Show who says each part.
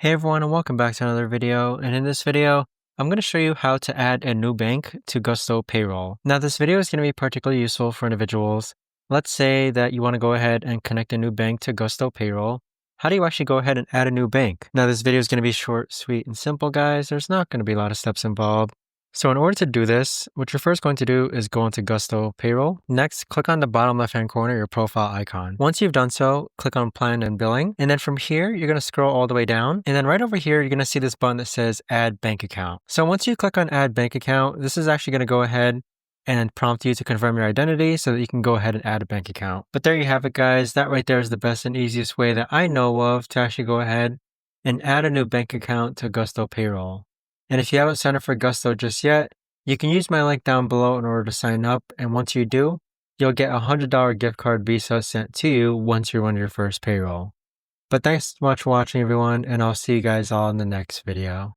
Speaker 1: Hey everyone, and welcome back to another video. And in this video, I'm going to show you how to add a new bank to Gusto Payroll. Now this video is going to be particularly useful for individuals. Let's say that you want to go ahead and connect a new bank to Gusto Payroll. How do you actually go ahead and add a new bank? Now this video is going to be short, sweet, and simple, guys. There's not going to be a lot of steps involved. So in order to do this, what you're first going to do is go into Gusto Payroll. Next, click on the bottom left-hand corner, your profile icon. Once you've done so, click on Plan and Billing. And then from here, you're going to scroll all the way down. And then right over here, you're going to see this button that says Add Bank Account. So once you click on Add Bank Account, this is actually going to go ahead and prompt you to confirm your identity so that you can go ahead and add a bank account. But there you have it, guys. That right there is the best and easiest way that I know of to actually go ahead and add a new bank account to Gusto Payroll. And if you haven't signed up for Gusto just yet, you can use my link down below in order to sign up. And once you do, you'll get a $100 gift card Visa sent to you once you run your first payroll. But thanks so much for watching, everyone, and I'll see you guys all in the next video.